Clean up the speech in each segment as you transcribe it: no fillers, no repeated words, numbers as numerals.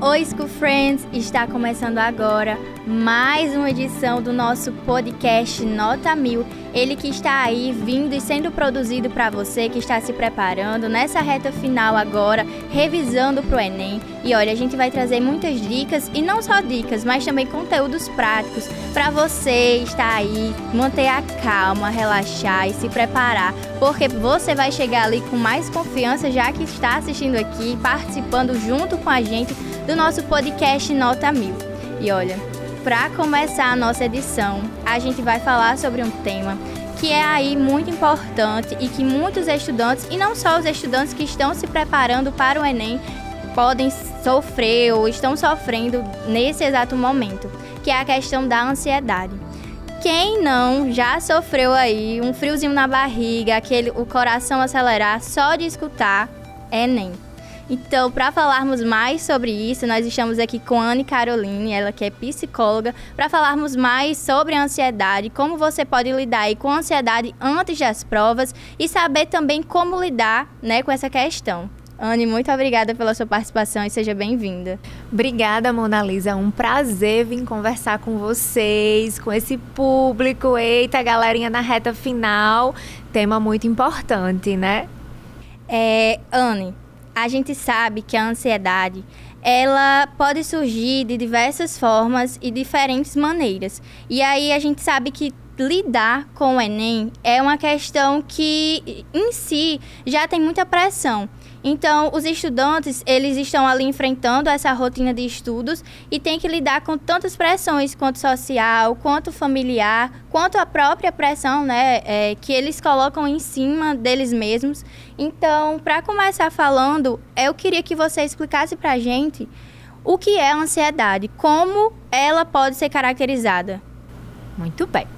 Oi, School Friends! Está começando agora mais uma edição do nosso podcast Nota 1000. Ele que está aí vindo e sendo produzido para você que está se preparando nessa reta final agora, revisando para o Enem. E olha, a gente vai trazer muitas dicas, e não só dicas, mas também conteúdos práticos para você estar aí, manter a calma, relaxar e se preparar, porque você vai chegar ali com mais confiança, já que está assistindo aqui, participando junto com a gente do nosso podcast Nota 1000. E olha, para começar a nossa edição, a gente vai falar sobre um tema que é aí muito importante e que muitos estudantes, e não só os estudantes que estão se preparando para o Enem, podem sofrer ou estão sofrendo nesse exato momento, que é a questão da ansiedade. Quem não já sofreu aí um friozinho na barriga, o coração acelerar só de escutar Enem? Então, para falarmos mais sobre isso, nós estamos aqui com a Anne Caroline, ela que é psicóloga, para falarmos mais sobre a ansiedade, como você pode lidar aí com a ansiedade antes das provas e saber também como lidar, com essa questão. Anne, muito obrigada pela sua participação e seja bem-vinda. Obrigada, Mona Lisa. É um prazer vir conversar com vocês, com esse público. Eita, galerinha na reta final. Tema muito importante, né? Anne, a gente sabe que a ansiedade, ela pode surgir de diversas formas e diferentes maneiras. E aí a gente sabe que lidar com o Enem é uma questão que, em si, já tem muita pressão. Então, os estudantes, eles estão ali enfrentando essa rotina de estudos e tem que lidar com tantas pressões, quanto social, quanto familiar, quanto a própria pressão, que eles colocam em cima deles mesmos. Então, para começar falando, eu queria que você explicasse para a gente o que é a ansiedade, como ela pode ser caracterizada. Muito bem.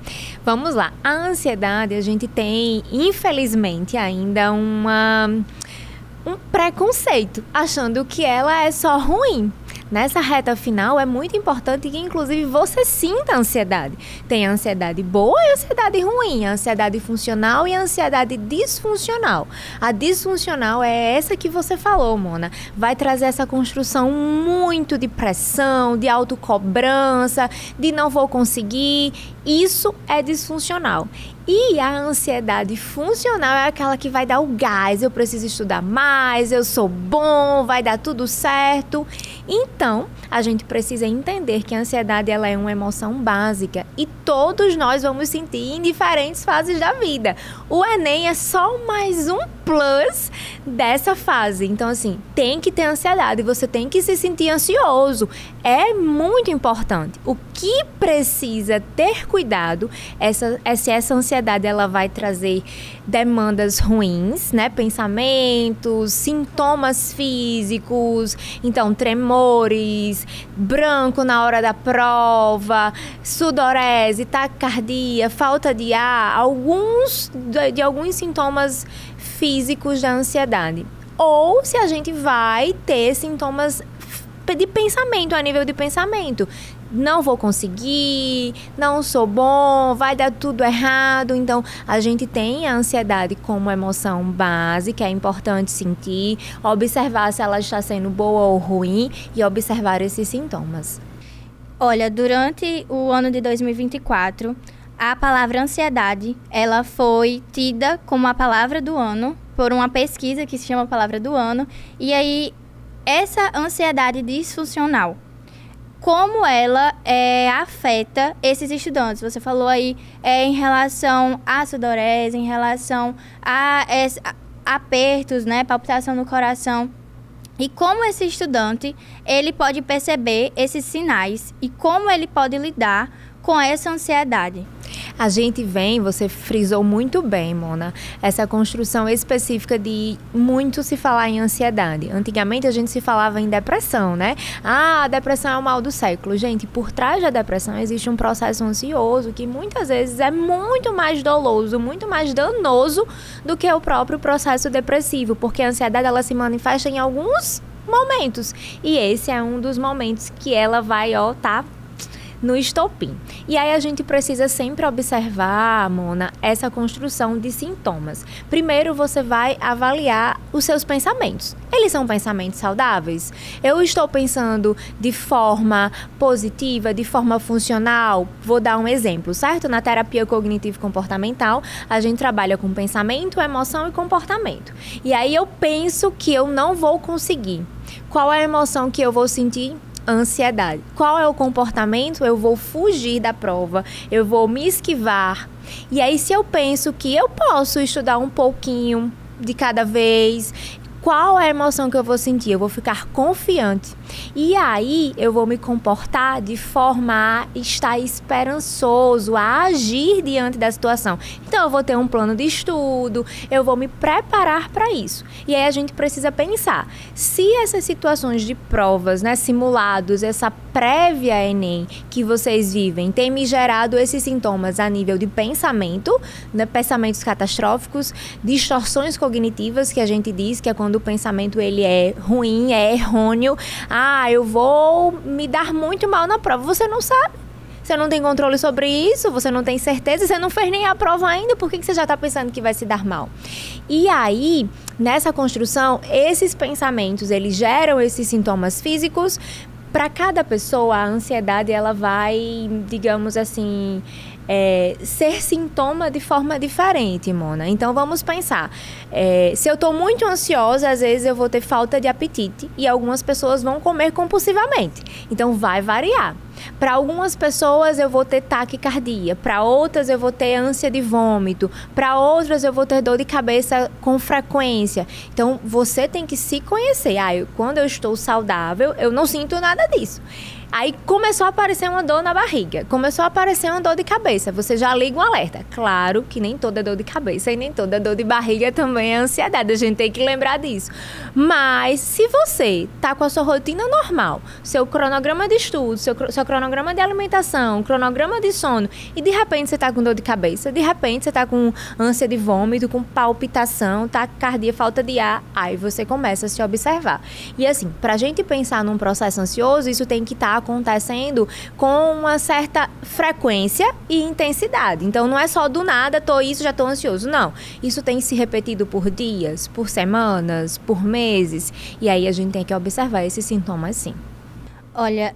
Vamos lá. A ansiedade, a gente tem, infelizmente, ainda um preconceito, achando que ela é só ruim. Nessa reta final é muito importante que, inclusive, você sinta ansiedade. Tem a ansiedade boa e a ansiedade ruim, a ansiedade funcional e a ansiedade disfuncional. A disfuncional é essa que você falou, Mona. Vai trazer essa construção muito de pressão, de autocobrança, de não vou conseguir. Isso é disfuncional. E a ansiedade funcional é aquela que vai dar o gás. Eu preciso estudar mais, eu sou bom, vai dar tudo certo. Então, a gente precisa entender que a ansiedade ela é uma emoção básica e todos nós vamos sentir em diferentes fases da vida. O Enem é só mais um plus dessa fase. Então, assim, tem que ter ansiedade, você tem que se sentir ansioso. É muito importante. O que precisa ter cuidado se essa ansiedade ela vai trazer demandas ruins, pensamentos, sintomas físicos, então tremores, branco na hora da prova, sudorese, taquicardia, falta de ar, alguns sintomas físicos da ansiedade. Ou se a gente vai ter sintomas de pensamento, a nível de pensamento. Não vou conseguir, não sou bom, vai dar tudo errado. Então, a gente tem a ansiedade como emoção básica, é importante sentir, observar se ela está sendo boa ou ruim e observar esses sintomas. Olha, durante o ano de 2024, a palavra ansiedade, ela foi tida como a palavra do ano por uma pesquisa que se chama Palavra do Ano. E aí, essa ansiedade disfuncional, como ela afeta esses estudantes? Você falou aí em relação à sudorese, em relação a apertos, palpitação no coração. E como esse estudante, ele pode perceber esses sinais e como ele pode lidar com essa ansiedade? A gente você frisou muito bem, Mona, essa construção específica de muito se falar em ansiedade. Antigamente a gente se falava em depressão, a depressão é o mal do século. Gente, por trás da depressão existe um processo ansioso que muitas vezes é muito mais doloso, muito mais danoso do que o próprio processo depressivo, porque a ansiedade ela se manifesta em alguns momentos. E esse é um dos momentos que ela vai, no estopim. E aí a gente precisa sempre observar, Mona, essa construção de sintomas. Primeiro você vai avaliar os seus pensamentos. Eles são pensamentos saudáveis? Eu estou pensando de forma positiva, de forma funcional? Vou dar um exemplo, certo? Na terapia cognitivo-comportamental, a gente trabalha com pensamento, emoção e comportamento. E aí eu penso que eu não vou conseguir. Qual é a emoção que eu vou sentir? Ansiedade. Qual é o comportamento? Eu vou fugir da prova, eu vou me esquivar. E aí, se eu penso que eu posso estudar um pouquinho de cada vez, qual é a emoção que eu vou sentir? Eu vou ficar confiante. E aí, eu vou me comportar de forma a estar esperançoso, a agir diante da situação. Então, eu vou ter um plano de estudo, eu vou me preparar para isso. E aí, a gente precisa pensar, se essas situações de provas, né, simulados, essa prévia Enem que vocês vivem, tem me gerado esses sintomas a nível de pensamento, né, pensamentos catastróficos, distorções cognitivas, que a gente diz que é quando o pensamento ele é ruim, é errôneo. Eu vou me dar muito mal na prova. Você não sabe. Você não tem controle sobre isso, você não tem certeza, você não fez nem a prova ainda, por que você já está pensando que vai se dar mal? E aí, nessa construção, esses pensamentos, eles geram esses sintomas físicos. Para cada pessoa, a ansiedade, ela vai, digamos assim, ser sintoma de forma diferente, Mona. Então, vamos pensar. Se eu estou muito ansiosa, às vezes eu vou ter falta de apetite e algumas pessoas vão comer compulsivamente. Então, vai variar. Para algumas pessoas eu vou ter taquicardia, para outras eu vou ter ânsia de vômito, para outras eu vou ter dor de cabeça com frequência. Então, você tem que se conhecer. Quando eu estou saudável, eu não sinto nada disso. Aí começou a aparecer uma dor na barriga, começou a aparecer uma dor de cabeça, você já liga um alerta. Claro que nem toda dor de cabeça e nem toda dor de barriga também é ansiedade, a gente tem que lembrar disso. Mas se você tá com a sua rotina normal, seu cronograma de estudo, seu cronograma de alimentação, cronograma de sono, e de repente você tá com dor de cabeça, de repente você tá com ânsia de vômito, com palpitação, taquicardia, falta de ar, aí você começa a se observar. E assim, pra gente pensar num processo ansioso, isso tem que estar acontecendo com uma certa frequência e intensidade. Então, não é só do nada, já estou ansioso. Não. Isso tem se repetido por dias, por semanas, por meses. E aí, a gente tem que observar esses sintomas, sim. Olha,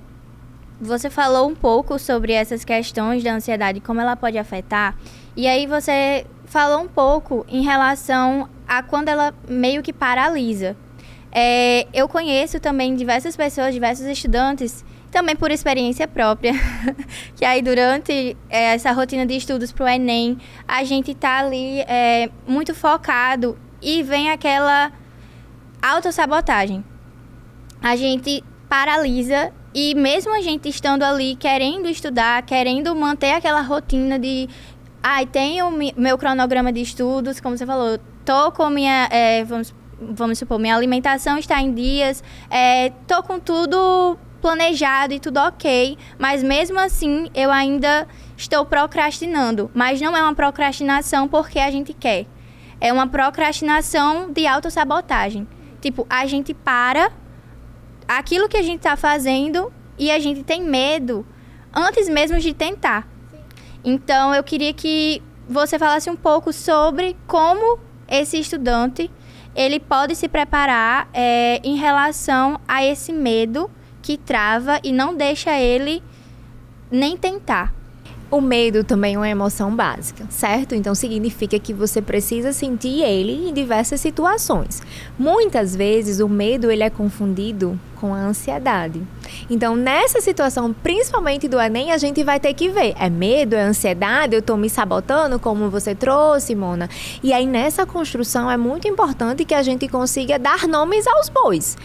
você falou um pouco sobre essas questões da ansiedade, como ela pode afetar. E aí, você falou um pouco em relação a quando ela meio que paralisa. Eu conheço também diversas pessoas, diversos estudantes, também por experiência própria, que aí durante essa rotina de estudos para o Enem, a gente tá ali muito focado e vem aquela autossabotagem. A gente paralisa e mesmo a gente estando ali querendo estudar, querendo manter aquela rotina de tenho meu cronograma de estudos, como você falou, tô com minha, vamos supor, minha alimentação está em dias, tô com tudo planejado e tudo ok, mas mesmo assim eu ainda estou procrastinando. Mas não é uma procrastinação porque a gente quer. É uma procrastinação de autossabotagem. Tipo, a gente para aquilo que a gente está fazendo e a gente tem medo antes mesmo de tentar. Sim. Então, eu queria que você falasse um pouco sobre como esse estudante ele pode se preparar em relação a esse medo que trava e não deixa ele nem tentar. O medo também é uma emoção básica, certo? Então significa que você precisa sentir ele em diversas situações. Muitas vezes o medo ele é confundido com a ansiedade. Então nessa situação, principalmente do Enem, a gente vai ter que ver. É medo, é ansiedade, eu estou me sabotando, como você trouxe, Mona. E aí nessa construção é muito importante que a gente consiga dar nomes aos bois.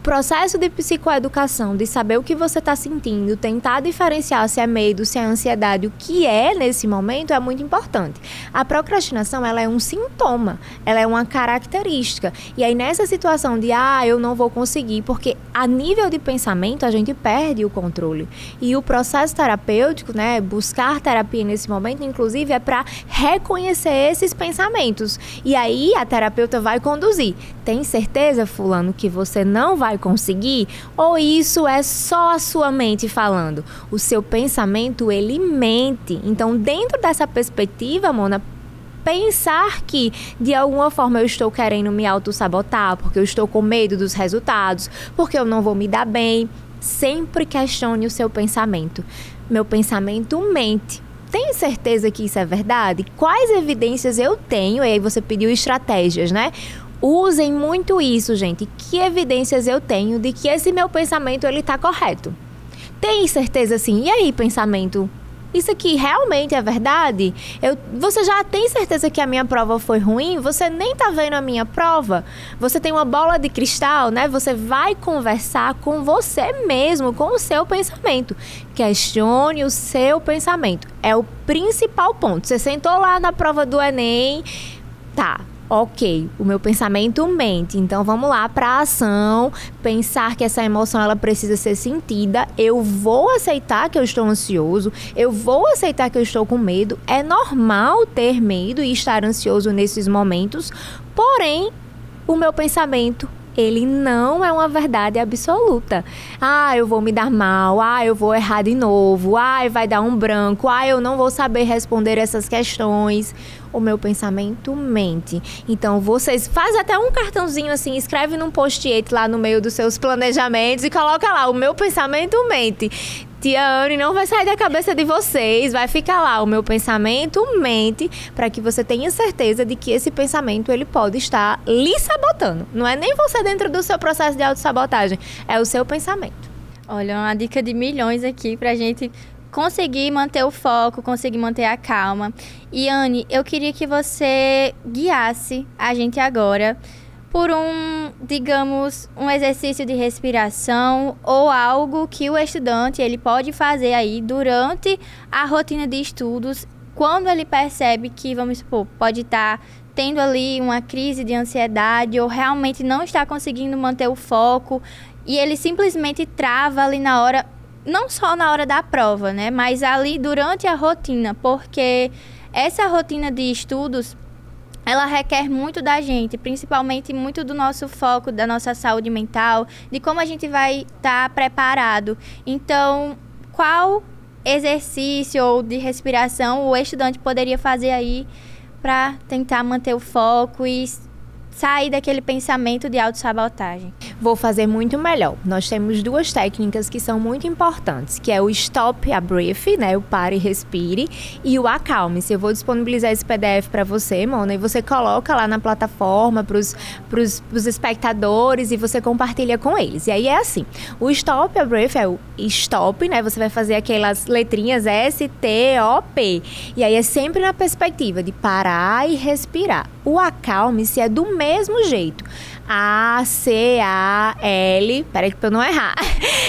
Processo de psicoeducação, de saber o que você está sentindo, tentar diferenciar se é medo, se é ansiedade, o que é nesse momento é muito importante. A procrastinação, ela é um sintoma, ela é uma característica. E aí nessa situação de, eu não vou conseguir, porque a nível de pensamento, a gente perde o controle. E o processo terapêutico, né, buscar terapia nesse momento, inclusive, é para reconhecer esses pensamentos. E aí a terapeuta vai conduzir. Tem certeza, fulano, que você não vai conseguir? Ou isso é só a sua mente falando? O seu pensamento, ele mente. Então, dentro dessa perspectiva, Mona, pensar que, de alguma forma, eu estou querendo me auto-sabotar, porque eu estou com medo dos resultados, porque eu não vou me dar bem. Sempre questione o seu pensamento. Meu pensamento mente. Tem certeza que isso é verdade? Quais evidências eu tenho? E aí você pediu estratégias, né? Usem muito isso, gente. Que evidências eu tenho de que esse meu pensamento, ele está correto? Tem certeza sim? E aí, pensamento? Isso aqui realmente é verdade? Você já tem certeza que a minha prova foi ruim? Você nem tá vendo a minha prova? Você tem uma bola de cristal, né? Você vai conversar com você mesmo, com o seu pensamento. Questione o seu pensamento. É o principal ponto. Você sentou lá na prova do Enem, tá. Ok, o meu pensamento mente, então vamos lá para a ação, pensar que essa emoção ela precisa ser sentida, eu vou aceitar que eu estou ansioso, eu vou aceitar que eu estou com medo, é normal ter medo e estar ansioso nesses momentos, porém, o meu pensamento, ele não é uma verdade absoluta. Eu vou me dar mal, eu vou errar de novo, vai dar um branco, eu não vou saber responder essas questões. O meu pensamento mente. Então, vocês fazem até um cartãozinho assim, escreve num post-it lá no meio dos seus planejamentos e coloca lá, o meu pensamento mente. Tia Anne, não vai sair da cabeça de vocês, vai ficar lá, o meu pensamento mente, para que você tenha certeza de que esse pensamento, ele pode estar lhe sabotando. Não é nem você dentro do seu processo de autossabotagem, é o seu pensamento. Olha, uma dica de milhões aqui pra gente conseguir manter o foco, conseguir manter a calma. E, Anne, eu queria que você guiasse a gente agora por um exercício de respiração ou algo que o estudante ele pode fazer aí durante a rotina de estudos, quando ele percebe que, vamos supor, pode estar tendo ali uma crise de ansiedade ou realmente não está conseguindo manter o foco e ele simplesmente trava ali na hora, não só na hora da prova, né, mas ali durante a rotina, porque essa rotina de estudos, ela requer muito da gente, principalmente muito do nosso foco, da nossa saúde mental, de como a gente vai estar preparado. Então, qual exercício ou de respiração o estudante poderia fazer aí para tentar manter o foco e sair daquele pensamento de autossabotagem? Vou fazer muito melhor. Nós temos duas técnicas que são muito importantes, que é o Stop a Breath, né? O pare e respire, e o Acalme-se. Eu vou disponibilizar esse PDF para você, Mona, e você coloca lá na plataforma para os espectadores e você compartilha com eles. E aí é assim, o Stop a Breath é o stop, né? Você vai fazer aquelas letrinhas S-T-O-P. E aí é sempre na perspectiva de parar e respirar. O Acalme-se é do mesmo jeito. A-C-A-L, peraí que eu não errar,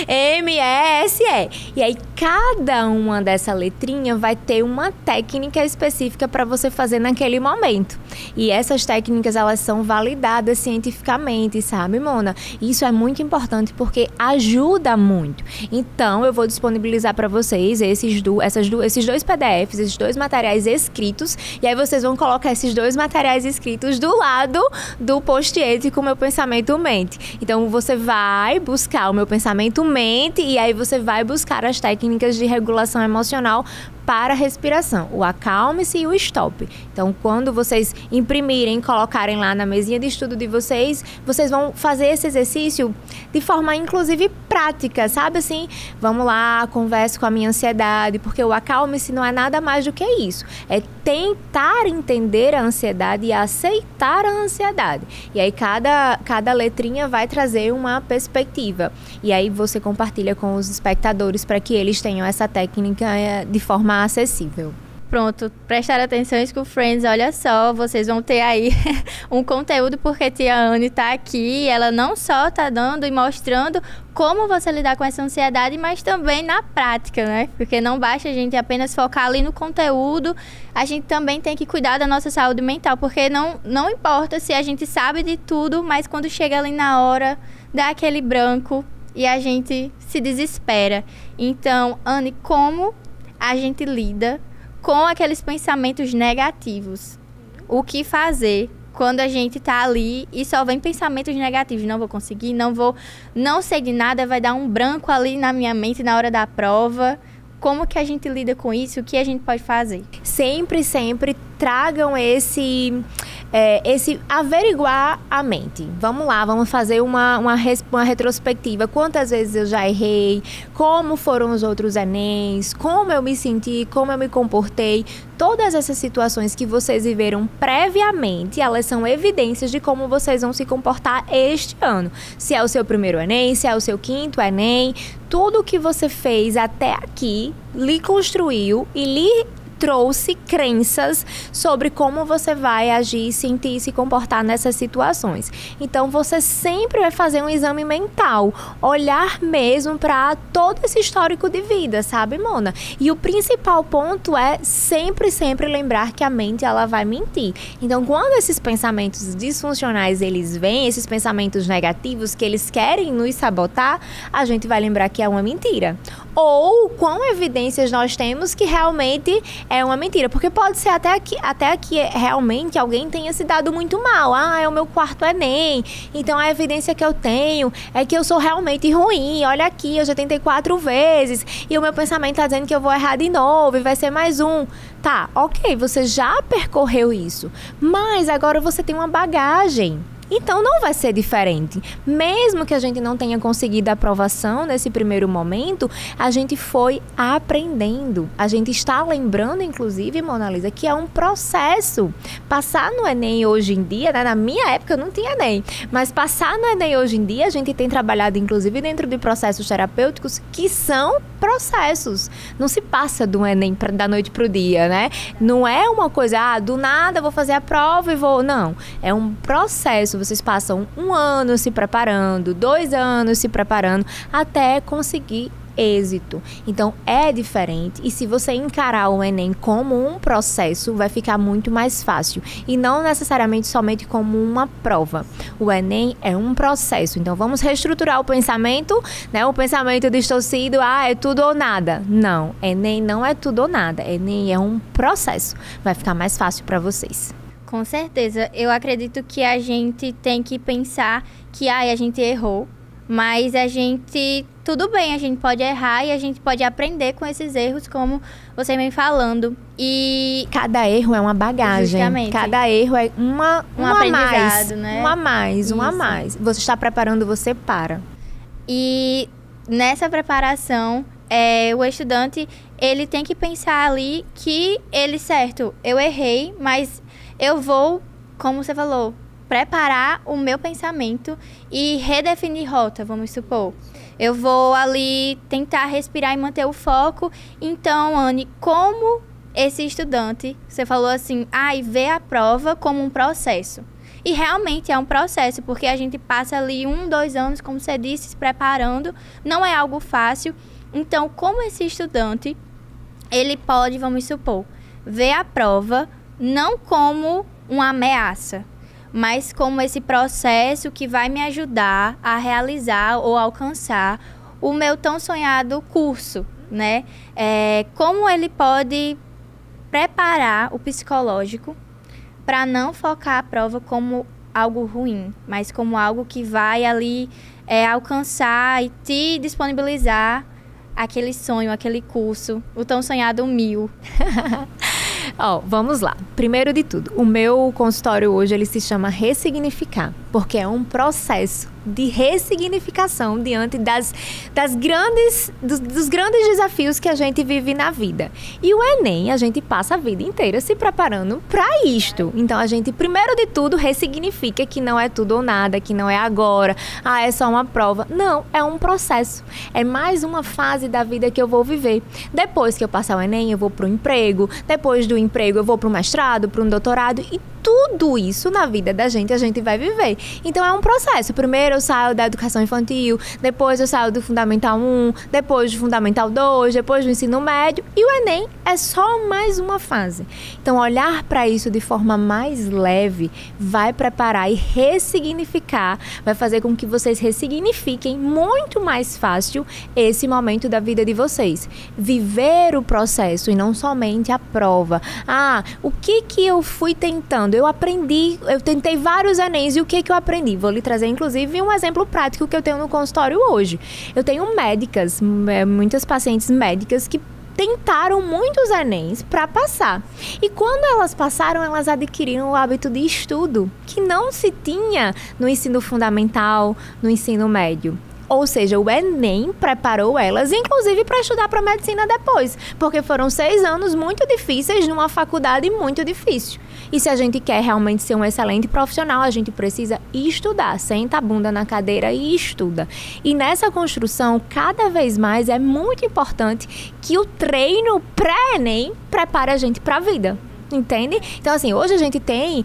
M-E-S-E. E aí, cada uma dessa letrinha vai ter uma técnica específica para você fazer naquele momento. E essas técnicas, elas são validadas cientificamente, sabe, Mona? Isso é muito importante porque ajuda muito. Então, eu vou disponibilizar para vocês esses dois PDFs, esses dois materiais escritos. E aí, vocês vão colocar esses dois materiais escritos do lado do post-it com o meu pensamento mente. Então, você vai buscar o meu pensamento mente e aí você vai buscar as técnicas de regulação emocional para a respiração, o acalme-se e o stop. Então, quando vocês imprimirem, colocarem lá na mesinha de estudo de vocês, vocês vão fazer esse exercício de forma, inclusive, prática, sabe assim? Vamos lá, converse com a minha ansiedade, porque o acalme-se não é nada mais do que isso. É tentar entender a ansiedade e aceitar a ansiedade. E aí, cada letrinha vai trazer uma perspectiva. E aí, você compartilha com os espectadores para que eles tenham essa técnica de forma acessível. Pronto, prestar atenção, School Friends, olha só, vocês vão ter aí um conteúdo, porque tia Anne tá aqui, ela não só tá dando e mostrando como você lidar com essa ansiedade, mas também na prática, né? Porque não basta a gente apenas focar ali no conteúdo, a gente também tem que cuidar da nossa saúde mental, porque não importa se a gente sabe de tudo, mas quando chega ali na hora, dá aquele branco e a gente se desespera. Então, Anne, como a gente lida com aqueles pensamentos negativos? O que fazer quando a gente tá ali e só vem pensamentos negativos? Não vou conseguir, não sei de nada, vai dar um branco ali na minha mente na hora da prova. Como que a gente lida com isso? O que a gente pode fazer? Sempre tragam esse averiguar a mente. Vamos lá, vamos fazer uma retrospectiva. Quantas vezes eu já errei? Como foram os outros Enems? Como eu me senti? Como eu me comportei? Todas essas situações que vocês viveram previamente, elas são evidências de como vocês vão se comportar este ano. Se é o seu primeiro Enem, se é o seu quinto Enem, tudo que você fez até aqui lhe construiu e lhe trouxe crenças sobre como você vai agir, sentir e se comportar nessas situações. Então, você sempre vai fazer um exame mental, olhar mesmo para todo esse histórico de vida, sabe, Mona? E o principal ponto é sempre lembrar que a mente, ela vai mentir. Então, quando esses pensamentos disfuncionais, eles vêm, esses pensamentos negativos que eles querem nos sabotar, a gente vai lembrar que é uma mentira. Ou qual evidências nós temos que realmente é uma mentira. Porque pode ser até aqui realmente alguém tenha se dado muito mal. É o meu quarto Enem. Então a evidência que eu tenho é que eu sou realmente ruim. Olha aqui, eu já tentei 4 vezes. E o meu pensamento tá dizendo que eu vou errar de novo e vai ser mais um. Tá, ok, você já percorreu isso. Mas agora você tem uma bagagem. Então, não vai ser diferente. Mesmo que a gente não tenha conseguido a aprovação nesse primeiro momento, a gente foi aprendendo. A gente está lembrando, inclusive, Mona Lisa, que é um processo. Passar no Enem hoje em dia, né? Na minha época eu não tinha Enem, mas passar no Enem hoje em dia, a gente tem trabalhado, inclusive, dentro de processos terapêuticos que são processos. Não se passa do Enem da noite para o dia, né? Não é uma coisa, do nada vou fazer a prova e vou... Não, é um processo. Vocês passam 1 ano se preparando, 2 anos se preparando, até conseguir êxito. Então, é diferente. E se você encarar o Enem como um processo, vai ficar muito mais fácil. E não necessariamente somente como uma prova. O Enem é um processo. Então, vamos reestruturar o pensamento, né? O pensamento distorcido, é tudo ou nada. Não, Enem não é tudo ou nada. Enem é um processo. Vai ficar mais fácil para vocês. Com certeza. Eu acredito que a gente tem que pensar que a gente errou, mas tudo bem, a gente pode errar e a gente pode aprender com esses erros, como você vem falando. E cada erro é uma bagagem. Justamente. Cada erro é um aprendizado, né? Um a mais. Você está preparando, você para. E nessa preparação, o estudante, ele tem que pensar ali que eu errei, mas eu vou, como você falou, preparar o meu pensamento e redefinir rota, vamos supor. Eu vou ali tentar respirar e manter o foco. Então, Anne, como esse estudante, você falou assim, vê a prova como um processo. E realmente é um processo, porque a gente passa ali 1, 2 anos, como você disse, se preparando. Não é algo fácil. Então, como esse estudante, ele pode, vamos supor, ver a prova não como uma ameaça, mas como esse processo que vai me ajudar a realizar ou alcançar o meu tão sonhado curso, né? Como ele pode preparar o psicológico para não focar a prova como algo ruim, mas como algo que vai ali alcançar e te disponibilizar aquele sonho, aquele curso, o tão sonhado 1000. Vamos lá. Primeiro de tudo, o meu consultório hoje, ele se chama Ressignificar, porque é um processo de ressignificação diante dos grandes desafios que a gente vive na vida. E o Enem, a gente passa a vida inteira se preparando para isto. Então, a gente, primeiro de tudo, ressignifica que não é tudo ou nada, que não é agora, é só uma prova. Não, é um processo. É mais uma fase da vida que eu vou viver. Depois que eu passar o Enem, eu vou para o emprego. Depois do emprego, eu vou para o mestrado, para um doutorado. E tudo isso na vida da gente, a gente vai viver. Então, é um processo. Primeiro, eu saio da educação infantil, depois eu saio do Fundamental 1, depois do Fundamental 2, depois do ensino médio. E o Enem é só mais uma fase. Então, olhar para isso de forma mais leve vai preparar e ressignificar, vai fazer com que vocês ressignifiquem muito mais fácil esse momento da vida de vocês. Viver o processo e não somente a prova. O que eu fui tentando? Eu aprendi, eu tentei vários Enems e o que eu aprendi? Vou lhe trazer, inclusive, um exemplo prático que eu tenho no consultório hoje. Eu tenho médicas, muitas pacientes médicas que tentaram muitos Enems para passar. E quando elas passaram, elas adquiriram o hábito de estudo, que não se tinha no ensino fundamental, no ensino médio. Ou seja, o Enem preparou elas, inclusive, para estudar para medicina depois. Porque foram 6 anos muito difíceis numa faculdade muito difícil. E se a gente quer realmente ser um excelente profissional, a gente precisa estudar. Senta a bunda na cadeira e estuda. E nessa construção, cada vez mais, é muito importante que o treino pré-Enem prepare a gente para a vida. Entende? Então, assim, hoje a gente tem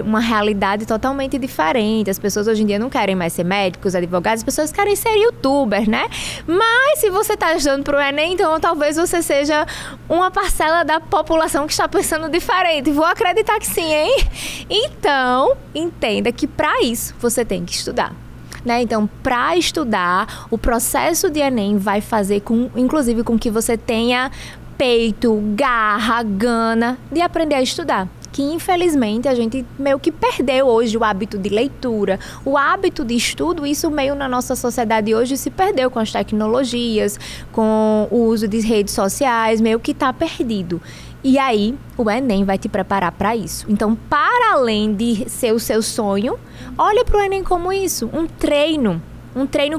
uma realidade totalmente diferente. As pessoas hoje em dia não querem mais ser médicos, advogados, as pessoas querem ser youtubers, né? Mas se você está estudando para o Enem, então talvez você seja uma parcela da população que está pensando diferente. Vou acreditar que sim, hein? Então, entenda que para isso você tem que estudar. Né? Então, para estudar, o processo de Enem vai fazer, inclusive, com que você tenha peito, garra, gana de aprender a estudar. Que infelizmente a gente meio que perdeu hoje o hábito de leitura, o hábito de estudo. Isso meio na nossa sociedade hoje se perdeu com as tecnologias, com o uso de redes sociais, meio que está perdido. E aí, o Enem vai te preparar para isso. Então, para além de ser o seu sonho, olha para o Enem como isso, um treino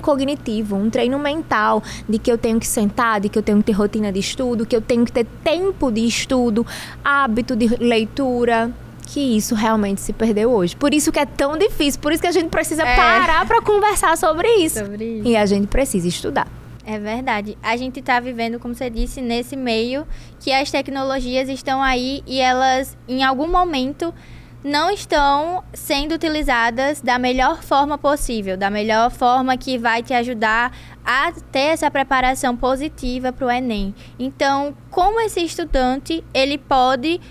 cognitivo, um treino mental, de que eu tenho que sentar, de que eu tenho que ter rotina de estudo, que eu tenho que ter tempo de estudo, hábito de leitura, que isso realmente se perdeu hoje. Por isso que é tão difícil, por isso que a gente precisa parar para conversar sobre isso. E a gente precisa estudar. É verdade. A gente está vivendo, como você disse, nesse meio que as tecnologias estão aí e elas, em algum momento, não estão sendo utilizadas da melhor forma possível, da melhor forma que vai te ajudar a ter essa preparação positiva para o Enem. Então, como esse estudante, ele pode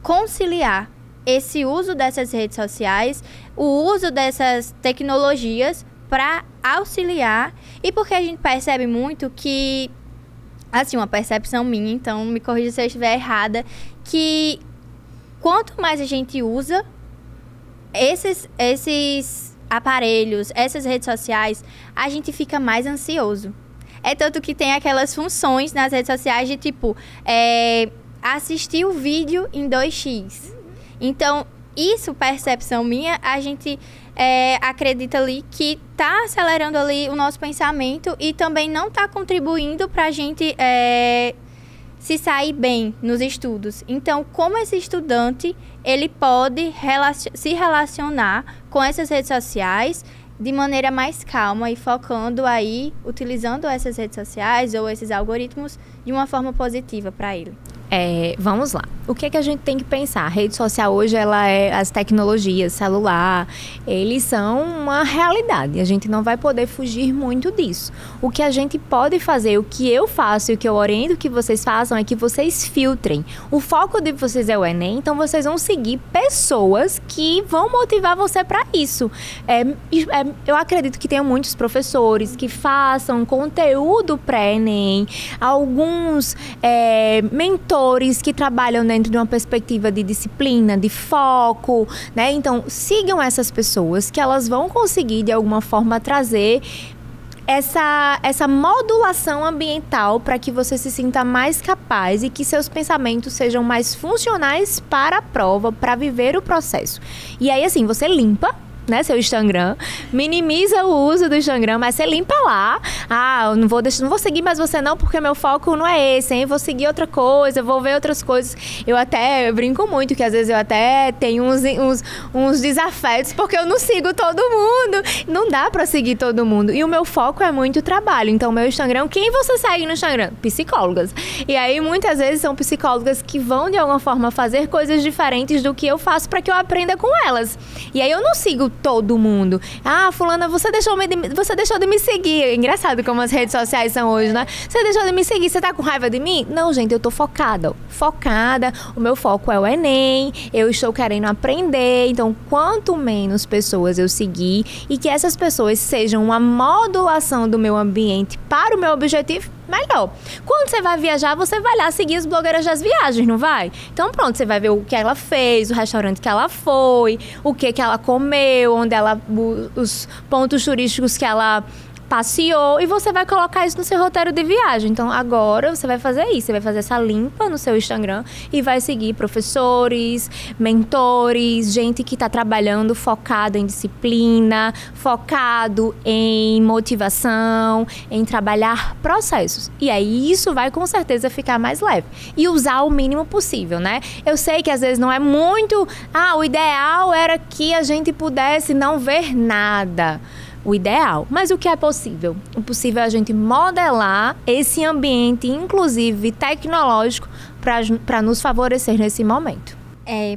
conciliar esse uso dessas redes sociais, o uso dessas tecnologias para auxiliar, e porque a gente percebe muito que, assim, uma percepção minha, então me corrija se eu estiver errada, que quanto mais a gente usa esses aparelhos, essas redes sociais, a gente fica mais ansioso. É tanto que tem aquelas funções nas redes sociais de tipo, assistir o vídeo em 2x. Então, isso, percepção minha, a gente acredita ali que está acelerando ali o nosso pensamento e também não está contribuindo para a gente se sair bem nos estudos. Então, como esse estudante, ele pode se relacionar com essas redes sociais de maneira mais calma e focando aí, utilizando essas redes sociais ou esses algoritmos de uma forma positiva para ele? Vamos lá. O que é que a gente tem que pensar? A rede social hoje, as tecnologias, celular, eles são uma realidade. A gente não vai poder fugir muito disso. O que a gente pode fazer, o que eu faço e o que eu oriento que vocês façam é que vocês filtrem. O foco de vocês é o Enem, então vocês vão seguir pessoas que vão motivar você para isso. Eu acredito que tenham muitos professores que façam conteúdo pré-Enem, alguns mentores que trabalham dentro de uma perspectiva de disciplina, de foco, né? Então, sigam essas pessoas que elas vão conseguir, de alguma forma, trazer essa modulação ambiental para que você se sinta mais capaz e que seus pensamentos sejam mais funcionais para a prova, para viver o processo. E aí, assim, você limpa né, seu Instagram, minimiza o uso do Instagram, mas você limpa lá. Eu não vou seguir mais você não, porque meu foco não é esse, hein? Vou seguir outra coisa, vou ver outras coisas. Eu brinco muito, que às vezes eu até tenho uns desafetos, porque eu não sigo todo mundo. Não dá pra seguir todo mundo. E o meu foco é muito trabalho. Então, meu Instagram, quem você segue no Instagram? Psicólogas. E aí, muitas vezes, são psicólogas que vão, de alguma forma, fazer coisas diferentes do que eu faço para que eu aprenda com elas. E aí, eu não sigo todo mundo. Fulana, você deixou de me seguir. É engraçado como as redes sociais são hoje, né? Você deixou de me seguir, você tá com raiva de mim? Não, gente, eu tô focada. O meu foco é o Enem, eu estou querendo aprender. Então, quanto menos pessoas eu seguir e que essas pessoas sejam uma modulação do meu ambiente para o meu objetivo, melhor. Quando você vai viajar, você vai lá seguir as blogueiras das viagens, não vai? Então pronto, você vai ver o que ela fez, o restaurante que ela foi, o que ela comeu, os pontos turísticos que ela passeou, e você vai colocar isso no seu roteiro de viagem. Então agora você vai fazer isso, você vai fazer essa limpa no seu Instagram e vai seguir professores, mentores, gente que está trabalhando focado em disciplina, focado em motivação, em trabalhar processos. E aí isso vai com certeza ficar mais leve. E usar o mínimo possível, né? Eu sei que às vezes não é muito... o ideal era que a gente pudesse não ver nada. O ideal. Mas o que é possível? O possível é a gente modelar esse ambiente, inclusive tecnológico, para nos favorecer nesse momento.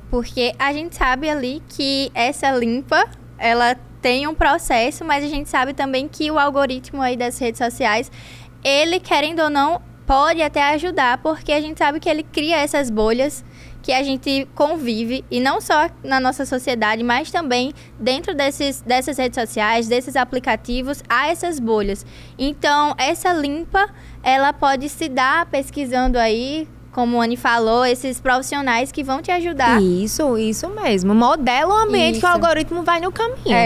Porque a gente sabe ali que essa limpa, ela tem um processo, mas a gente sabe também que o algoritmo aí das redes sociais, ele, querendo ou não, pode até ajudar, porque a gente sabe que ele cria essas bolhas que a gente convive, e não só na nossa sociedade, mas também dentro dessas redes sociais, desses aplicativos, há essas bolhas. Então, essa limpa, ela pode se dar pesquisando aí, como a Anny falou, esses profissionais que vão te ajudar. Isso mesmo. Modela o ambiente que o algoritmo vai no caminho.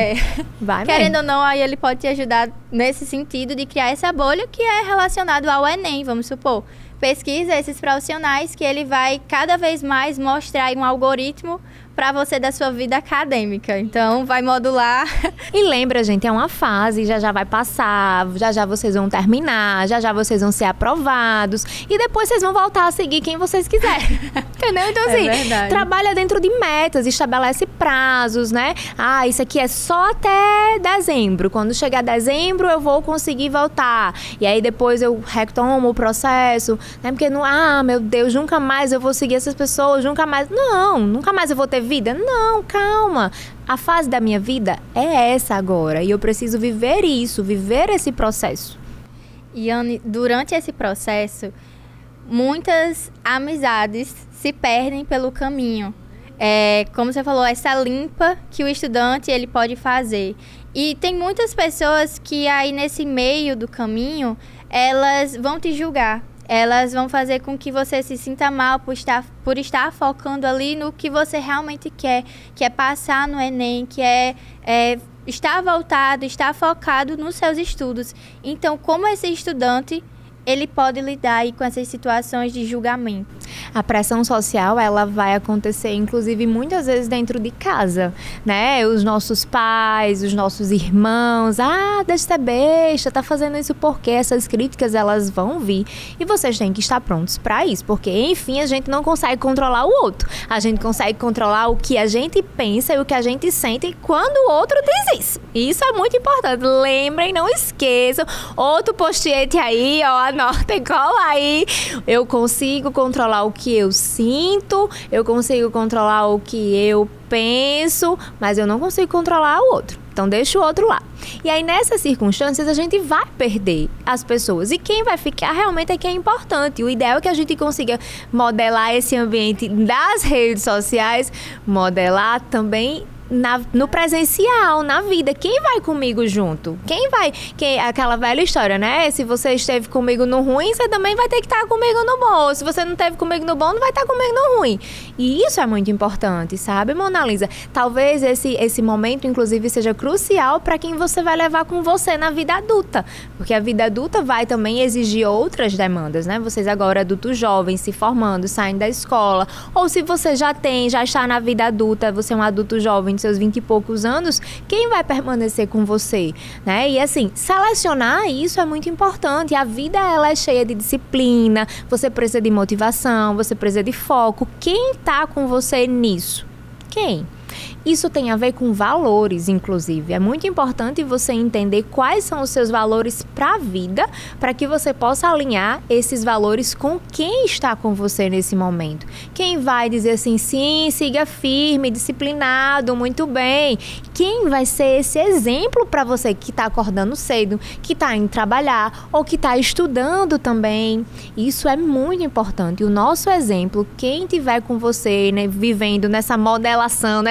Vai Querendo mesmo. ou não, aí ele pode te ajudar nesse sentido de criar essa bolha que é relacionado ao Enem, vamos supor. Pesquisa esses profissionais que ele vai cada vez mais mostrar um algoritmo para você da sua vida acadêmica. Então, vai modular. E lembra, gente, é uma fase, já vai passar, já vocês vão terminar, já vocês vão ser aprovados e depois vocês vão voltar a seguir quem vocês quiserem. Entendeu? Então, assim, trabalha dentro de metas, estabelece prazos, né? Isso aqui é só até dezembro. Quando chegar dezembro, eu vou conseguir voltar. E aí, depois eu retomo o processo, né? Porque, meu Deus, nunca mais eu vou seguir essas pessoas, nunca mais eu vou ter vida? Não, calma. A fase da minha vida é essa agora. E eu preciso viver isso, viver esse processo. E, Anny, durante esse processo, muitas amizades se perdem pelo caminho. Como você falou, essa limpa que o estudante ele pode fazer. E tem muitas pessoas que aí nesse meio do caminho, elas vão te julgar. Elas vão fazer com que você se sinta mal por estar focando ali no que você realmente quer, que é passar no Enem, que é estar voltado, estar focado nos seus estudos. Então, como esse estudante, ele pode lidar aí com essas situações de julgamento? A pressão social, ela vai acontecer, inclusive, muitas vezes dentro de casa, né? Os nossos pais, os nossos irmãos, deixa de ser besta, tá fazendo isso porque essas críticas, elas vão vir. E vocês têm que estar prontos para isso, porque, enfim, a gente não consegue controlar o outro. A gente consegue controlar o que a gente pensa e o que a gente sente quando o outro diz isso. Isso é muito importante. Lembrem, não esqueçam. Outro post-it aí, anotem, cola aí. Eu consigo controlar o que eu sinto, eu consigo controlar o que eu penso, mas eu não consigo controlar o outro. Então, deixa o outro lá. E aí, nessas circunstâncias, a gente vai perder as pessoas. E quem vai ficar realmente é quem é importante. O ideal é que a gente consiga modelar esse ambiente das redes sociais, modelar também no presencial, na vida. Quem vai comigo junto? Aquela velha história, né? Se você esteve comigo no ruim, você também vai ter que estar comigo no bom. Se você não esteve comigo no bom, não vai estar comigo no ruim. E isso é muito importante, sabe, Mona Lisa? Talvez esse momento, inclusive, seja crucial para quem você vai levar com você na vida adulta. Porque a vida adulta vai também exigir outras demandas, né? Vocês agora, adultos jovens, se formando, saindo da escola. Ou se você já está na vida adulta, você é um adulto jovem nos seus 20 e poucos anos, quem vai permanecer com você, né? E assim, selecionar isso é muito importante. A vida, ela é cheia de disciplina, você precisa de motivação, você precisa de foco. Quem tá com você nisso? Quem? Isso tem a ver com valores, inclusive. É muito importante você entender quais são os seus valores para a vida, para que você possa alinhar esses valores com quem está com você nesse momento. Quem vai dizer assim, sim, siga firme, disciplinado, muito bem. Quem vai ser esse exemplo para você que está acordando cedo, que está indo trabalhar ou que está estudando também. Isso é muito importante. O nosso exemplo, quem estiver com você, né, vivendo nessa modelação,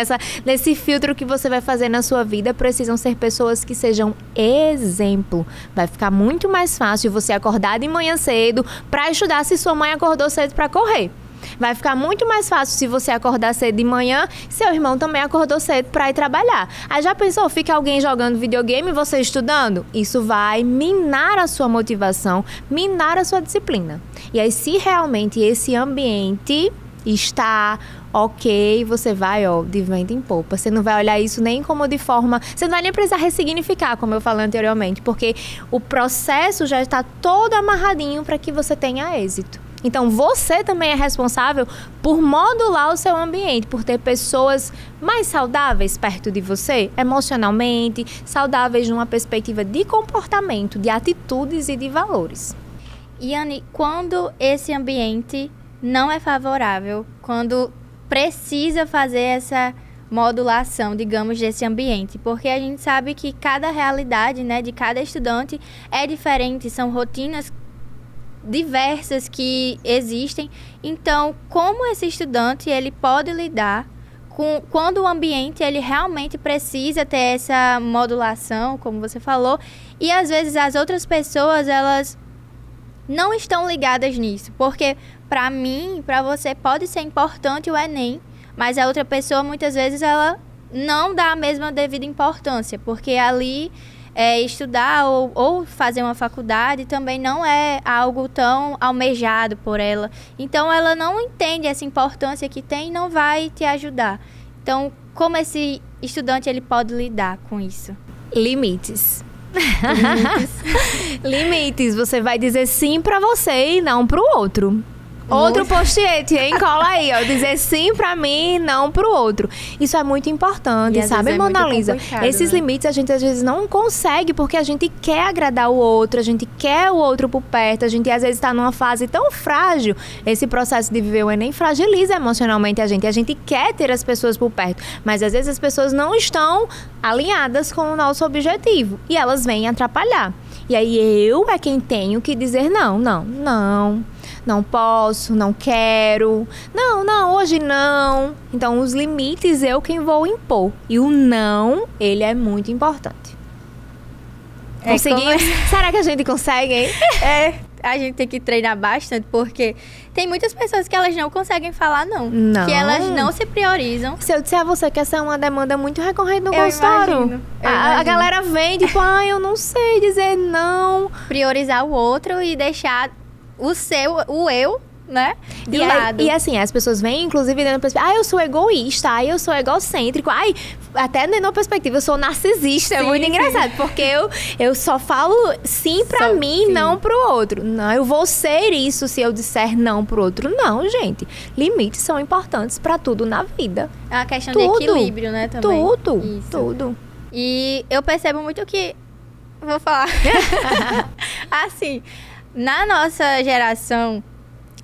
nesse filtro que você vai fazer na sua vida, precisam ser pessoas que sejam exemplo. Vai ficar muito mais fácil você acordar de manhã cedo para estudar se sua mãe acordou cedo para correr. Vai ficar muito mais fácil se você acordar cedo de manhã, seu irmão também acordou cedo para ir trabalhar. Aí já pensou, fica alguém jogando videogame e você estudando? Isso vai minar a sua motivação, minar a sua disciplina. E aí, se realmente esse ambiente está ok, você vai, de vento em popa. Você não vai olhar isso nem como de forma... Você não vai nem precisar ressignificar, como eu falei anteriormente, porque o processo já está todo amarradinho para que você tenha êxito. Então, você também é responsável por modular o seu ambiente, por ter pessoas mais saudáveis perto de você, emocionalmente, saudáveis numa perspectiva de comportamento, de atitudes e de valores. Yane, quando esse ambiente não é favorável, quando precisa fazer essa modulação, digamos, desse ambiente, porque a gente sabe que cada realidade, né, de cada estudante é diferente, são rotinas diversas que existem. Então, como esse estudante ele pode lidar com quando o ambiente ele realmente precisa ter essa modulação, como você falou, e às vezes as outras pessoas elas não estão ligadas nisso, porque para mim, para você pode ser importante o Enem, mas a outra pessoa muitas vezes ela não dá a mesma devida importância, porque ali estudar ou fazer uma faculdade também não é algo tão almejado por ela. Então, ela não entende essa importância que tem e não vai te ajudar. Então, como esse estudante ele pode lidar com isso? Limites. Limites. Você vai dizer sim para você e não para o outro. Outro post-it, hein? Cola aí, ó. Dizer sim pra mim, não pro outro. Isso é muito importante, sabe, Mona Lisa? Esses limites a gente às vezes não consegue porque a gente quer agradar o outro, a gente quer o outro por perto, a gente às vezes tá numa fase tão frágil. Esse processo de viver o Enem fragiliza emocionalmente a gente quer ter as pessoas por perto, mas às vezes as pessoas não estão alinhadas com o nosso objetivo e elas vêm atrapalhar. E aí eu é quem tenho que dizer não posso, não quero, não, hoje não. Então, os limites eu quem vou impor. E o não, ele é muito importante. Conseguimos? Será que a gente consegue, hein? A gente tem que treinar bastante, porque tem muitas pessoas que elas não conseguem falar não. Que elas não se priorizam. Se eu disser a você que essa é uma demanda muito recorrente no consultório, a galera vem tipo, eu não sei dizer não. Priorizar o outro e deixar o eu, né, de lado. E assim, as pessoas vêm, inclusive, dentro da perspectiva, eu sou egoísta, eu sou egocêntrico, até dentro da perspectiva, eu sou narcisista. É muito engraçado, porque eu só falo sim pra mim, não pro outro. Não, eu vou ser isso se eu disser não pro outro. Não, gente. Limites são importantes pra tudo na vida. É uma questão de equilíbrio, né, também. Tudo. E eu percebo muito que... Vou falar. Assim... Na nossa geração,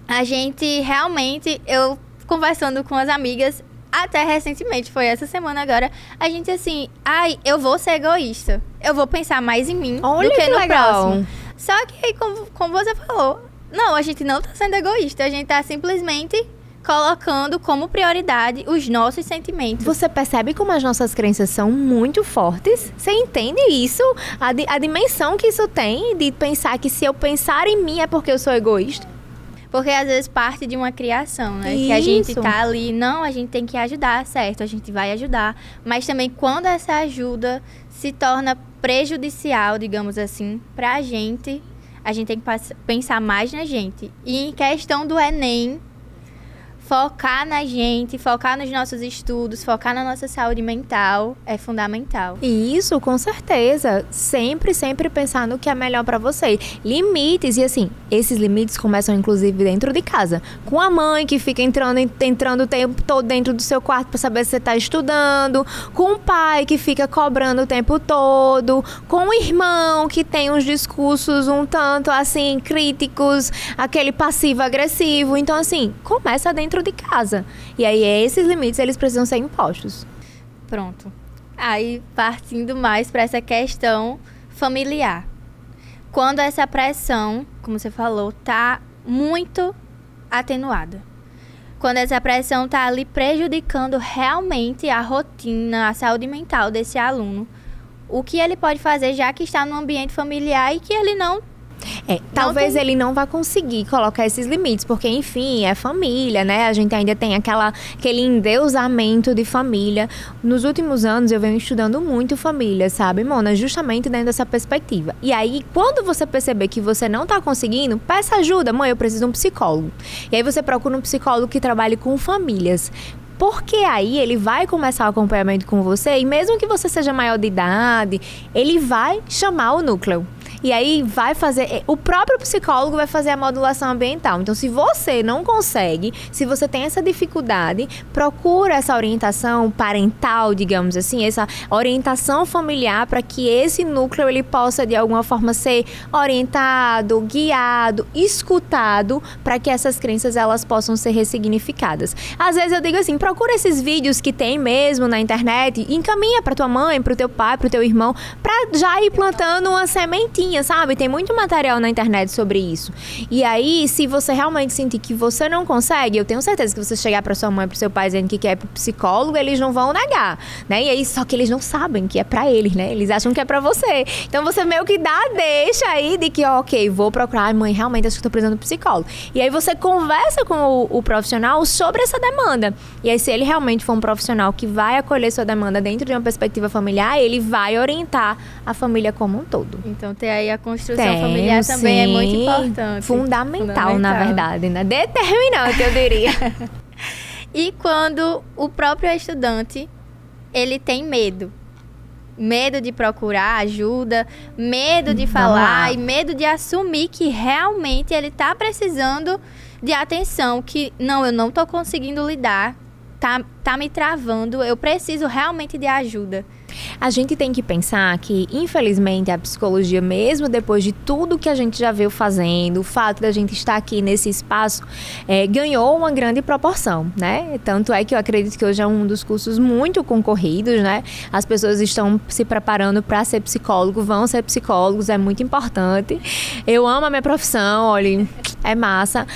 a gente realmente, eu conversando com as amigas, até recentemente, foi essa semana agora, a gente assim, eu vou ser egoísta, eu vou pensar mais em mim do que no próximo. Só que, como você falou, não, a gente não tá sendo egoísta, a gente tá simplesmente colocando como prioridade os nossos sentimentos. Você percebe como as nossas crenças são muito fortes? Você entende isso? A dimensão que isso tem de pensar que se eu pensar em mim é porque eu sou egoísta? Porque às vezes parte de uma criação, né? Isso. Que a gente tá ali, não, a gente tem que ajudar, certo? A gente vai ajudar. Mas também quando essa ajuda se torna prejudicial, digamos assim, pra gente, a gente tem que pensar mais na gente. E em questão do Enem, focar na gente, focar nos nossos estudos, focar na nossa saúde mental é fundamental. E isso, com certeza. Sempre pensar no que é melhor pra você. Limites, e assim, esses limites começam inclusive dentro de casa. Com a mãe que fica entrando o tempo todo dentro do seu quarto pra saber se você tá estudando. Com o pai que fica cobrando o tempo todo. Com o irmão que tem uns discursos um tanto assim, críticos, aquele passivo-agressivo. Então assim, começa dentro de casa. E aí esses limites, eles precisam ser impostos. Pronto. Aí partindo mais para essa questão familiar. Quando essa pressão, como você falou, tá muito atenuada. Quando essa pressão tá ali prejudicando realmente a rotina, a saúde mental desse aluno, o que ele pode fazer, já que está no ambiente familiar e que ele não talvez ele não vá conseguir colocar esses limites, porque, enfim, é família, né? A gente ainda tem aquele endeusamento de família. Nos últimos anos, eu venho estudando muito família, sabe, Mona? Justamente dentro dessa perspectiva. E aí, quando você perceber que você não tá conseguindo, peça ajuda. Mãe, eu preciso de um psicólogo. E aí, você procura um psicólogo que trabalhe com famílias. Porque aí ele vai começar o acompanhamento com você e mesmo que você seja maior de idade, ele vai chamar o núcleo. E aí vai fazer, o próprio psicólogo vai fazer a modulação ambiental. Então, se você não consegue, se você tem essa dificuldade, procura essa orientação parental, digamos assim, essa orientação familiar para que esse núcleo ele possa de alguma forma ser orientado, guiado, escutado, para que essas crenças elas possam ser ressignificadas. Às vezes eu digo assim, procura esses vídeos que tem mesmo na internet, encaminha para tua mãe, para o teu pai, para o teu irmão, para já ir plantando uma sementinha, sabe? Tem muito material na internet sobre isso. E aí, se você realmente sentir que você não consegue, eu tenho certeza que você chegar pra sua mãe, pro seu pai dizendo que quer ir pro psicólogo, eles não vão negar, né? E aí, só que eles não sabem que é pra eles, né? Eles acham que é pra você. Então, você meio que deixa aí de que, ok, vou procurar. Ai, mãe, realmente acho que tô precisando de psicólogo. E aí, você conversa com o profissional sobre essa demanda. E aí, se ele realmente for um profissional que vai acolher sua demanda dentro de uma perspectiva familiar, ele vai orientar a família como um todo. Então, tem aí a construção familiar também é muito importante. Fundamental, na verdade, né? Determinante, eu diria. E quando o próprio estudante, ele tem medo. Medo de procurar ajuda, medo de falar e medo de assumir que realmente ele está precisando de atenção, que não, eu não estou conseguindo lidar, tá me travando, eu preciso realmente de ajuda. A gente tem que pensar que, infelizmente, a psicologia, mesmo depois de tudo que a gente já veio fazendo, o fato da gente estar aqui nesse espaço, ganhou uma grande proporção, né? Tanto é que eu acredito que hoje é um dos cursos muito concorridos, né? As pessoas estão se preparando para ser psicólogo, vão ser psicólogos, é muito importante. Eu amo a minha profissão, olha, é massa.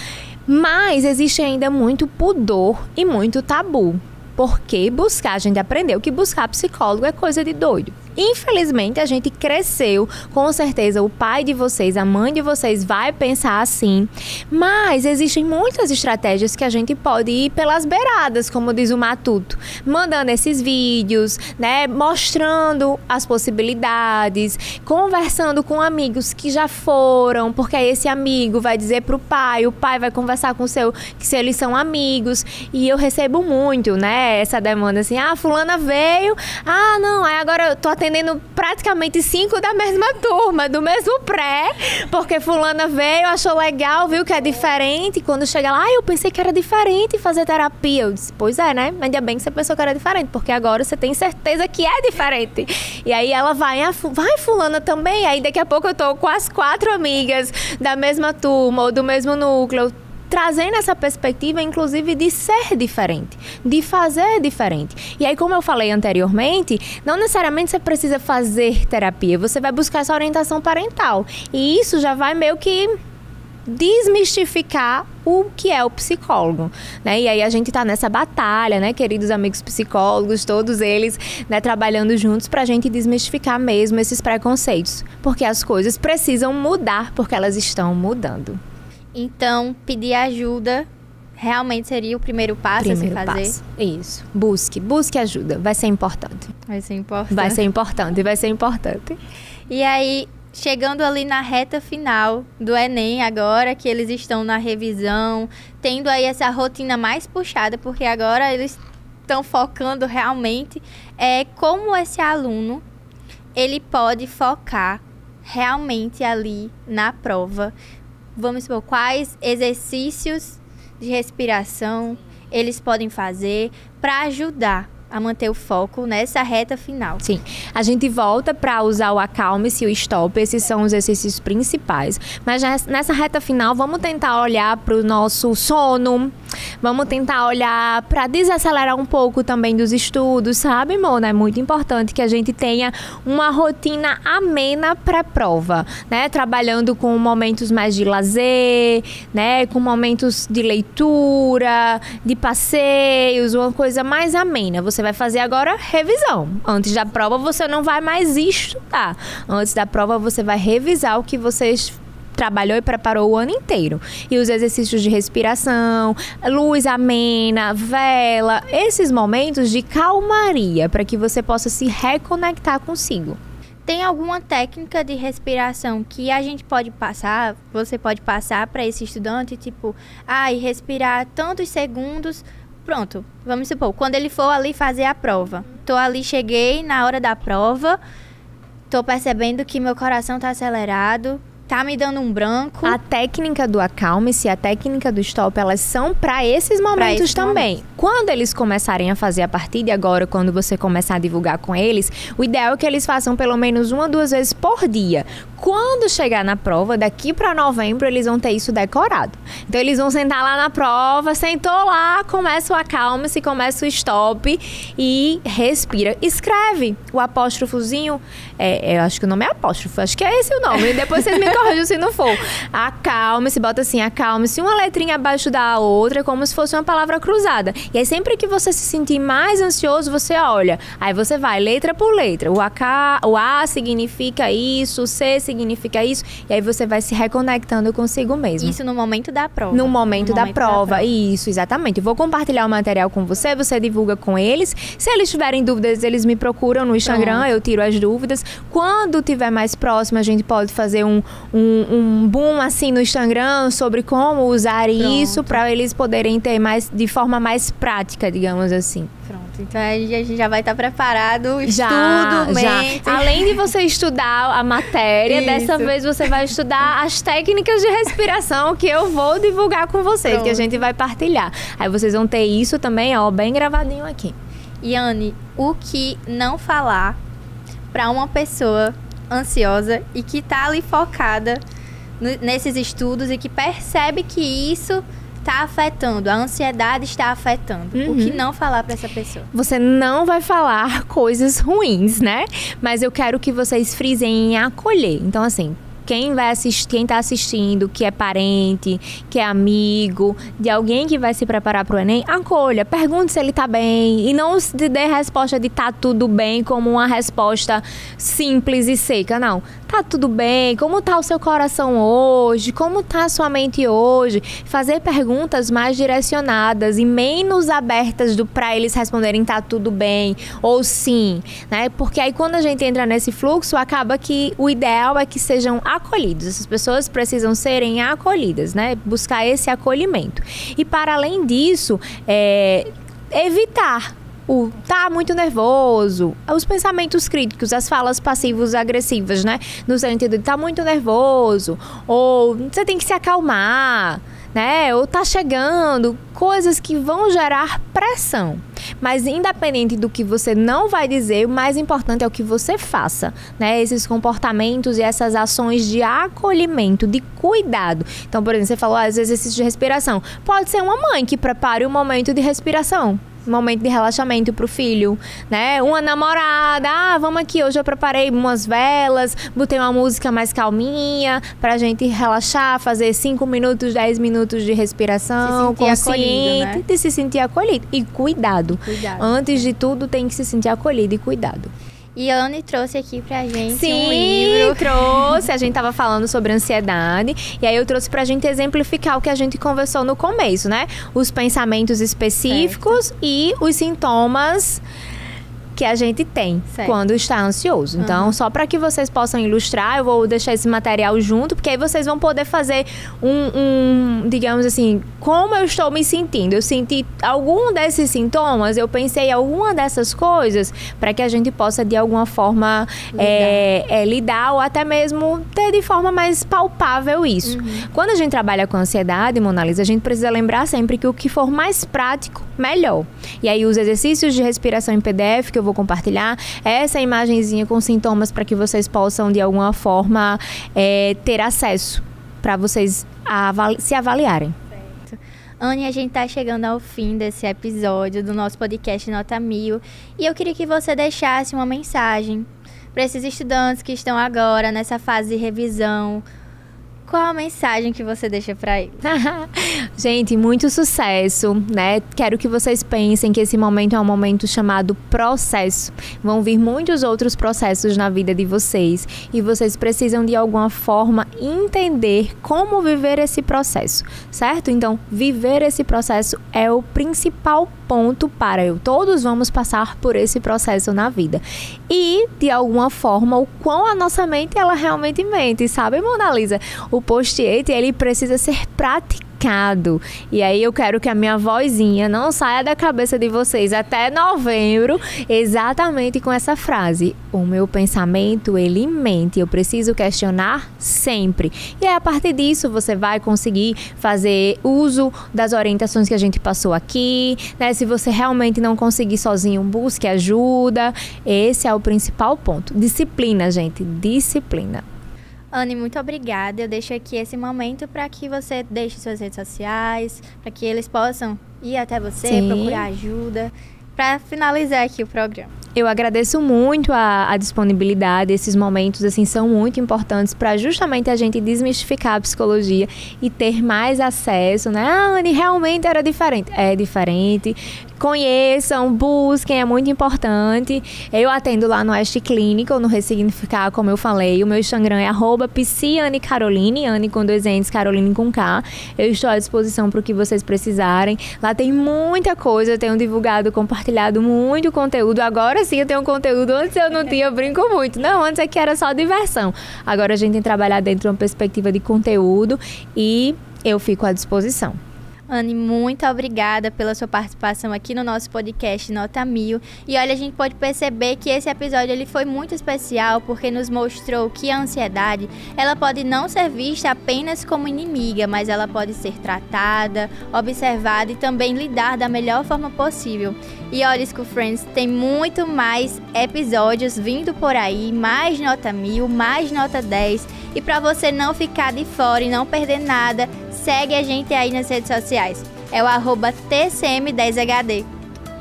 Mas existe ainda muito pudor e muito tabu. Porque a gente aprendeu que buscar psicólogo é coisa de doido. Infelizmente, a gente cresceu, com certeza o pai de vocês, a mãe de vocês vai pensar assim, mas existem muitas estratégias que a gente pode ir pelas beiradas, como diz o Matuto, mandando esses vídeos, né, mostrando as possibilidades, conversando com amigos que já foram, porque aí esse amigo vai dizer pro pai, o pai vai conversar com o seu, que se eles são amigos, e eu recebo muito, né, essa demanda assim, fulana veio, não, aí agora eu tô atendendo praticamente 5 da mesma turma, do mesmo pré, porque fulana veio, achou legal, viu que é diferente, quando chega lá, eu pensei que era diferente fazer terapia, eu disse, pois é, né, ainda bem que você pensou que era diferente, porque agora você tem certeza que é diferente, e aí ela vai fulana também, aí daqui a pouco eu tô com as 4 amigas da mesma turma, ou do mesmo núcleo, trazendo essa perspectiva, inclusive, de ser diferente, de fazer diferente. E aí, como eu falei anteriormente, não necessariamente você precisa fazer terapia, você vai buscar essa orientação parental. E isso já vai meio que desmistificar o que é o psicólogo, né? E aí a gente tá nessa batalha, né, queridos amigos psicólogos, todos eles, né, trabalhando juntos pra gente desmistificar mesmo esses preconceitos, porque as coisas precisam mudar, porque elas estão mudando. Então, pedir ajuda realmente seria o primeiro passo a se fazer? Passo. Isso. Busque ajuda. Vai ser importante. Vai ser importante. Vai ser importante. E aí, chegando ali na reta final do Enem agora, que eles estão na revisão, tendo aí essa rotina mais puxada, porque agora eles estão focando realmente como esse aluno, ele pode focar realmente ali na prova. Vamos supor, quais exercícios de respiração eles podem fazer para ajudar a manter o foco nessa reta final. Sim, a gente volta para usar o acalme-se e o stop, esses são os exercícios principais. Mas já nessa reta final, vamos tentar olhar para o nosso sono, vamos tentar olhar para desacelerar um pouco também dos estudos, sabe, Mona? É muito importante que a gente tenha uma rotina amena pré-prova, né? Trabalhando com momentos mais de lazer, né? Com momentos de leitura, de passeios, uma coisa mais amena. Você vai fazer agora revisão. Antes da prova, você não vai mais estudar. Antes da prova, você vai revisar o que você trabalhou e preparou o ano inteiro. E os exercícios de respiração, luz amena, vela, esses momentos de calmaria, para que você possa se reconectar consigo. Tem alguma técnica de respiração que a gente pode passar, você pode passar para esse estudante, tipo, e respirar tantos segundos. Pronto, vamos supor, quando ele for ali fazer a prova. Tô ali, cheguei na hora da prova, tô percebendo que meu coração tá acelerado, tá me dando um branco. A técnica do acalme-se, a técnica do stop, elas são para esses momentos também. Quando eles começarem a fazer a partir de agora, quando você começar a divulgar com eles, o ideal é que eles façam pelo menos 1 ou 2 vezes por dia. Quando chegar na prova, daqui para novembro, eles vão ter isso decorado. Então, eles vão sentar lá na prova, sentou lá, começa o acalme-se, começa o stop e respira. Escreve o apóstrofozinho, eu acho que o nome é apóstrofo, acho que é esse o nome, depois vocês me corrigem se não for. Acalme-se, bota assim, acalme-se, uma letrinha abaixo da outra, como se fosse uma palavra cruzada. E aí, sempre que você se sentir mais ansioso, você olha. Aí você vai, letra por letra. O A significa isso, o C significa isso. E aí você vai se reconectando consigo mesmo. Isso no momento da prova. No momento da prova. Isso, exatamente. Eu vou compartilhar o material com você, você divulga com eles. Se eles tiverem dúvidas, eles me procuram no Instagram, eu tiro as dúvidas. Quando tiver mais próximo, a gente pode fazer um boom assim no Instagram sobre como usar isso para eles poderem ter de forma mais prática, digamos assim. Pronto, então a gente já vai estar preparado, estudo, mente. Além de você estudar a matéria, dessa vez você vai estudar as técnicas de respiração que eu vou divulgar com vocês, que a gente vai partilhar. Aí vocês vão ter isso também, bem gravadinho aqui. Yane, o que não falar para uma pessoa ansiosa e que tá ali focada nesses estudos e que percebe que isso está afetando, a ansiedade está afetando. O que não falar para essa pessoa? Você não vai falar coisas ruins, né? Mas eu quero que vocês frisem em acolher. Então, assim, quem está assistindo, que é parente, que é amigo, de alguém que vai se preparar para o Enem, acolha, pergunte se ele está bem. E não se dê resposta de tá tudo bem como uma resposta simples e seca, não. Tá tudo bem? Como tá o seu coração hoje? Como tá a sua mente hoje? Fazer perguntas mais direcionadas e menos abertas para eles responderem tá tudo bem ou sim, né? Porque aí quando a gente entra nesse fluxo, acaba que o ideal é que sejam acolhidos. Essas pessoas precisam serem acolhidas, né? Buscar esse acolhimento. E para além disso, evitar tá muito nervoso, os pensamentos críticos, as falas passivos agressivas, né? No sentido de tá muito nervoso, ou você tem que se acalmar, né? Ou tá chegando, coisas que vão gerar pressão. Mas independente do que você não vai dizer, o mais importante é o que você faça, né? Esses comportamentos e essas ações de acolhimento, de cuidado. Então, por exemplo, você falou os exercícios de respiração. Pode ser uma mãe que prepare um momento de respiração. Momento de relaxamento pro filho, né? Uma namorada, vamos aqui, hoje eu preparei umas velas, botei uma música mais calminha pra gente relaxar, fazer 5 minutos, 10 minutos de respiração consciente, de se sentir acolhido. E cuidado. Antes de tudo, tem que se sentir acolhido e cuidado. E a Anne trouxe aqui pra gente um livro. Trouxe. A gente tava falando sobre ansiedade. E aí eu trouxe pra gente exemplificar o que a gente conversou no começo, né? Os pensamentos específicos e os sintomas que a gente tem quando está ansioso. Então, só para que vocês possam ilustrar, eu vou deixar esse material junto, porque aí vocês vão poder fazer digamos assim, como eu estou me sentindo. Eu senti algum desses sintomas, eu pensei em alguma dessas coisas, para que a gente possa, de alguma forma, lidar ou até mesmo ter de forma mais palpável isso. Quando a gente trabalha com ansiedade, Mona Lisa, a gente precisa lembrar sempre que o que for mais prático, melhor. E aí os exercícios de respiração em PDF que eu vou compartilhar, essa imagenzinha com sintomas para que vocês possam de alguma forma ter acesso, para vocês se avaliarem. Certo. Anne, a gente está chegando ao fim desse episódio do nosso podcast Nota 1000 e eu queria que você deixasse uma mensagem para esses estudantes que estão agora nessa fase de revisão. Qual a mensagem que você deixa para eles? Gente, muito sucesso, né? Quero que vocês pensem que esse momento é um momento chamado processo. Vão vir muitos outros processos na vida de vocês e vocês precisam de alguma forma entender como viver esse processo, certo? Então, viver esse processo é o principal ponto para eu. Todos vamos passar por esse processo na vida. E, de alguma forma, o quão a nossa mente, ela realmente mente, sabe, Mona Lisa? O post-it, ele precisa ser praticado. E aí eu quero que a minha vozinha não saia da cabeça de vocês até novembro, exatamente com essa frase: o meu pensamento, ele mente, eu preciso questionar sempre. E aí, a partir disso, você vai conseguir fazer uso das orientações que a gente passou aqui, né? Se você realmente não conseguir sozinho, busque ajuda. Esse é o principal ponto. Disciplina, gente, disciplina. Anne, muito obrigada. Eu deixo aqui esse momento para que você deixe suas redes sociais, para que eles possam ir até você, Sim. procurar ajuda, para finalizar aqui o programa. Eu agradeço muito a disponibilidade. Esses momentos assim são muito importantes para justamente a gente desmistificar a psicologia e ter mais acesso, né? Ah, Anne, realmente era diferente. É diferente. Conheçam, busquem, é muito importante. Eu atendo lá no Oeste Clínica, no Ressignificar, como eu falei. O meu Instagram é @psianecaroline, Anne com 2 N's, Caroline com K. Eu estou à disposição para o que vocês precisarem. Lá tem muita coisa, eu tenho divulgado, compartilhado muito conteúdo. Agora sim eu tenho conteúdo, antes eu não tinha, eu brinco muito. Não, antes aqui era só diversão. Agora a gente tem que trabalhar dentro de uma perspectiva de conteúdo e eu fico à disposição. Anne, muito obrigada pela sua participação aqui no nosso podcast Nota 1000. E olha, a gente pode perceber que esse episódio ele foi muito especial porque nos mostrou que a ansiedade, ela pode não ser vista apenas como inimiga, mas ela pode ser tratada, observada e também lidar da melhor forma possível. E olha, School Friends, tem muito mais episódios vindo por aí, mais Nota 1000, mais Nota 10. E para você não ficar de fora e não perder nada, segue a gente aí nas redes sociais. É o @TCM10HD.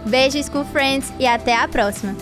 Beijo, School Friends, e até a próxima!